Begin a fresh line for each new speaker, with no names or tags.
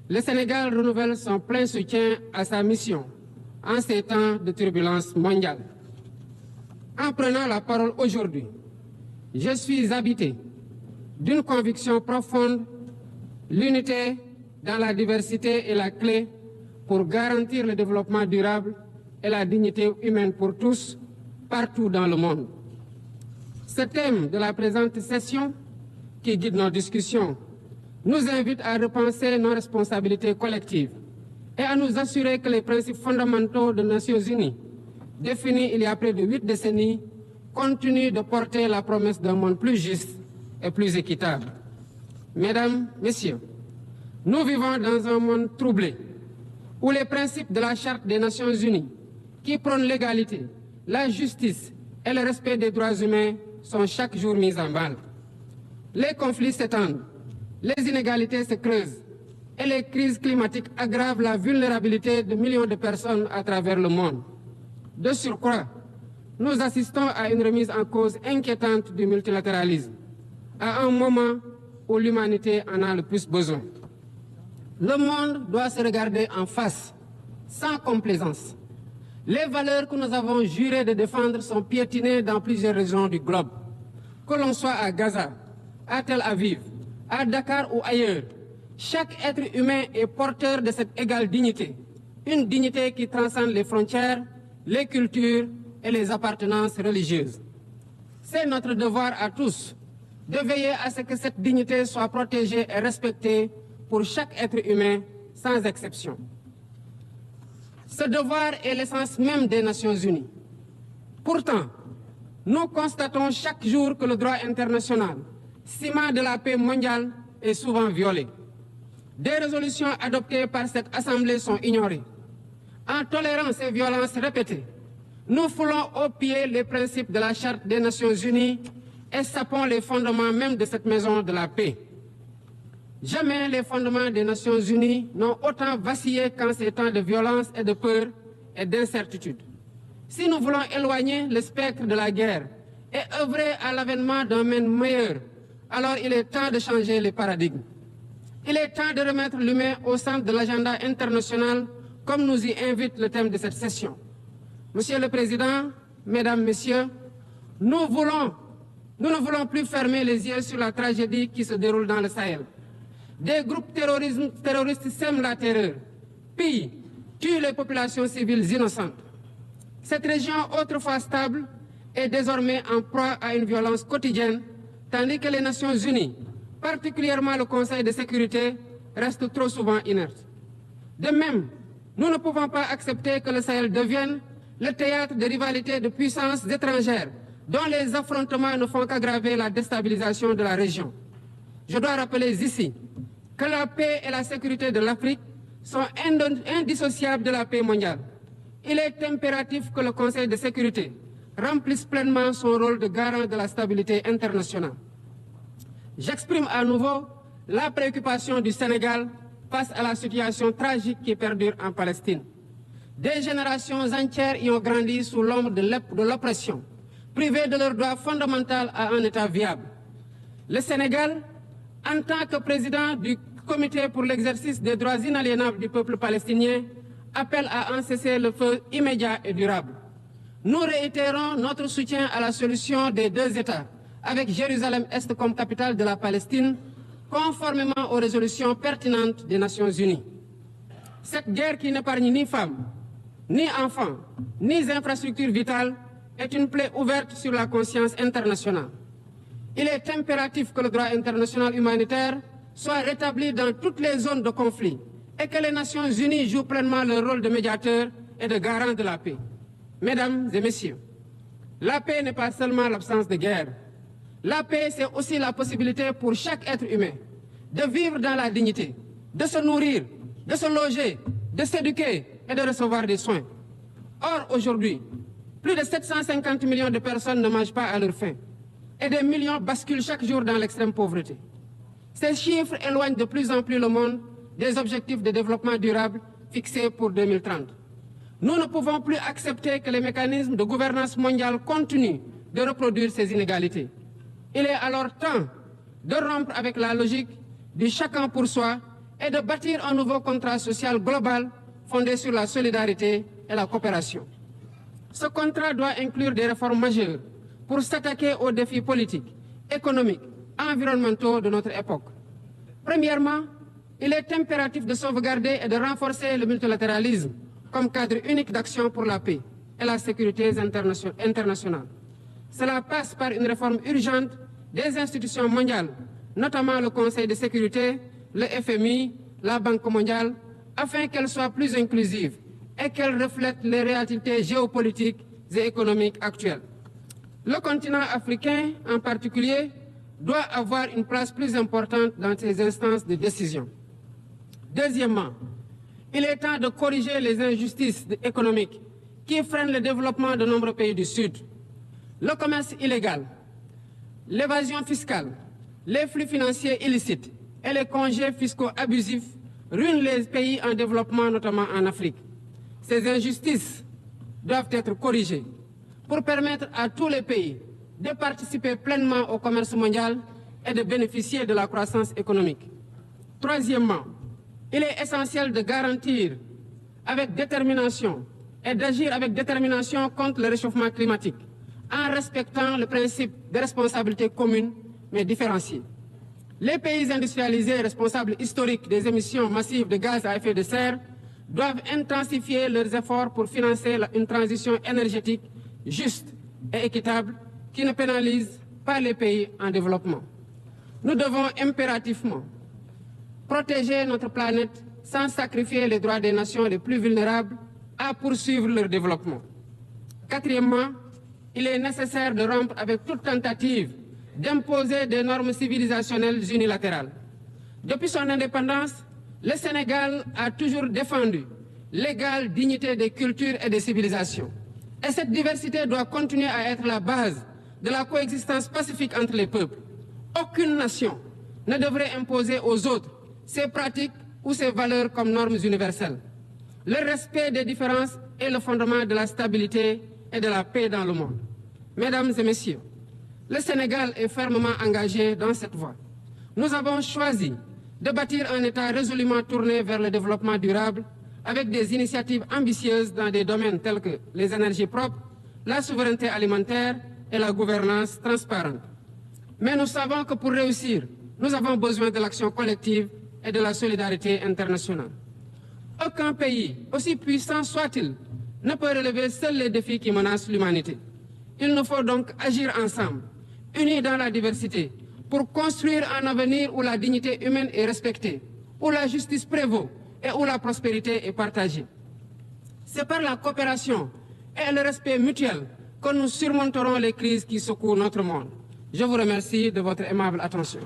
le Sénégal renouvelle son plein soutien à sa mission en ces temps de turbulence mondiale. En prenant la parole aujourd'hui, je suis habité d'une conviction profonde: l'unité dans la diversité est la clé pour garantir le développement durable et la dignité humaine pour tous, partout dans le monde. Ce thème de la présente session, qui guide nos discussions, nous invite à repenser nos responsabilités collectives et à nous assurer que les principes fondamentaux des Nations Unies, définis il y a près de 8 décennies, continuent de porter la promesse d'un monde plus juste et plus équitable. Mesdames, Messieurs, nous vivons dans un monde troublé, où les principes de la Charte des Nations Unies, qui prônent l'égalité, la justice et le respect des droits humains, sont chaque jour mis en mal. Les conflits s'étendent, les inégalités se creusent et les crises climatiques aggravent la vulnérabilité de millions de personnes à travers le monde. De surcroît, nous assistons à une remise en cause inquiétante du multilatéralisme, à un moment où l'humanité en a le plus besoin. Le monde doit se regarder en face, sans complaisance. Les valeurs que nous avons juré de défendre sont piétinées dans plusieurs régions du globe. Que l'on soit à Gaza, à Tel Aviv, à Dakar ou ailleurs, chaque être humain est porteur de cette égale dignité, une dignité qui transcende les frontières, les cultures et les appartenances religieuses. C'est notre devoir à tous de veiller à ce que cette dignité soit protégée et respectée pour chaque être humain, sans exception. Ce devoir est l'essence même des Nations Unies. Pourtant, nous constatons chaque jour que le droit international, ciment de la paix mondiale, est souvent violé. Des résolutions adoptées par cette Assemblée sont ignorées. En tolérant ces violences répétées, nous foulons aux pieds les principes de la Charte des Nations Unies et sapons les fondements même de cette maison de la paix. Jamais les fondements des Nations Unies n'ont autant vacillé qu'en ces temps de violence et de peur et d'incertitude. Si nous voulons éloigner le spectre de la guerre et œuvrer à l'avènement d'un monde meilleur, alors il est temps de changer les paradigmes. Il est temps de remettre l'humain au centre de l'agenda international, comme nous y invite le thème de cette session. Monsieur le Président, Mesdames, Messieurs, nous ne voulons plus fermer les yeux sur la tragédie qui se déroule dans le Sahel. Des groupes terroristes sèment la terreur, pillent, tuent les populations civiles innocentes. Cette région, autrefois stable, est désormais en proie à une violence quotidienne, tandis que les Nations Unies, particulièrement le Conseil de sécurité, restent trop souvent inertes. De même, nous ne pouvons pas accepter que le Sahel devienne le théâtre de rivalités de puissances étrangères, dont les affrontements ne font qu'aggraver la déstabilisation de la région. Je dois rappeler ici que la paix et la sécurité de l'Afrique sont indissociables de la paix mondiale. Il est impératif que le Conseil de sécurité remplisse pleinement son rôle de garant de la stabilité internationale. J'exprime à nouveau la préoccupation du Sénégal face à la situation tragique qui perdure en Palestine. Des générations entières y ont grandi sous l'ombre de l'oppression, privées de leur droit fondamental à un État viable. Le Sénégal, en tant que président du Comité pour l'exercice des droits inaliénables du peuple palestinien, appelle à un cessez-le-feu immédiat et durable. Nous réitérons notre soutien à la solution des deux États, avec Jérusalem-Est comme capitale de la Palestine, conformément aux résolutions pertinentes des Nations Unies. Cette guerre qui n'épargne ni femmes, ni enfants, ni infrastructures vitales est une plaie ouverte sur la conscience internationale. Il est impératif que le droit international humanitaire soit rétabli dans toutes les zones de conflit et que les Nations Unies jouent pleinement leur rôle de médiateur et de garant de la paix. Mesdames et Messieurs, la paix n'est pas seulement l'absence de guerre. La paix, c'est aussi la possibilité pour chaque être humain de vivre dans la dignité, de se nourrir, de se loger, de s'éduquer et de recevoir des soins. Or, aujourd'hui, plus de 750 millions de personnes ne mangent pas à leur faim et des millions basculent chaque jour dans l'extrême pauvreté. Ces chiffres éloignent de plus en plus le monde des objectifs de développement durable fixés pour 2030. Nous ne pouvons plus accepter que les mécanismes de gouvernance mondiale continuent de reproduire ces inégalités. Il est alors temps de rompre avec la logique du chacun pour soi est de bâtir un nouveau contrat social global fondé sur la solidarité et la coopération. Ce contrat doit inclure des réformes majeures pour s'attaquer aux défis politiques, économiques, environnementaux de notre époque. Premièrement, il est impératif de sauvegarder et de renforcer le multilatéralisme comme cadre unique d'action pour la paix et la sécurité internationale. Cela passe par une réforme urgente des institutions mondiales, notamment le Conseil de sécurité, le FMI, la Banque mondiale, afin qu'elles soient plus inclusives et qu'elles reflètent les réalités géopolitiques et économiques actuelles. Le continent africain, en particulier, doit avoir une place plus importante dans ces instances de décision. Deuxièmement, il est temps de corriger les injustices économiques qui freinent le développement de nombreux pays du Sud. Le commerce illégal, l'évasion fiscale, les flux financiers illicites et les congés fiscaux abusifs ruinent les pays en développement, notamment en Afrique. Ces injustices doivent être corrigées pour permettre à tous les pays de participer pleinement au commerce mondial et de bénéficier de la croissance économique. Troisièmement, il est essentiel de garantir avec détermination et d'agir avec détermination contre le réchauffement climatique en respectant le principe de responsabilité commune mais différenciée. Les pays industrialisés responsables historiques des émissions massives de gaz à effet de serre doivent intensifier leurs efforts pour financer une transition énergétique juste et équitable qui ne pénalise pas les pays en développement. Nous devons impérativement protéger notre planète sans sacrifier les droits des nations les plus vulnérables à poursuivre leur développement. Quatrièmement, il est nécessaire de rompre avec toute tentative d'imposer des normes civilisationnelles unilatérales. Depuis son indépendance, le Sénégal a toujours défendu l'égale dignité des cultures et des civilisations. Et cette diversité doit continuer à être la base de la coexistence pacifique entre les peuples. Aucune nation ne devrait imposer aux autres ses pratiques ou ses valeurs comme normes universelles. Le respect des différences est le fondement de la stabilité et de la paix dans le monde. Mesdames et messieurs, le Sénégal est fermement engagé dans cette voie. Nous avons choisi de bâtir un État résolument tourné vers le développement durable avec des initiatives ambitieuses dans des domaines tels que les énergies propres, la souveraineté alimentaire et la gouvernance transparente. Mais nous savons que pour réussir, nous avons besoin de l'action collective et de la solidarité internationale. Aucun pays, aussi puissant soit-il, ne peut relever seuls les défis qui menacent l'humanité. Il nous faut donc agir ensemble, unis dans la diversité, pour construire un avenir où la dignité humaine est respectée, où la justice prévaut et où la prospérité est partagée. C'est par la coopération et le respect mutuel que nous surmonterons les crises qui secouent notre monde. Je vous remercie de votre aimable attention.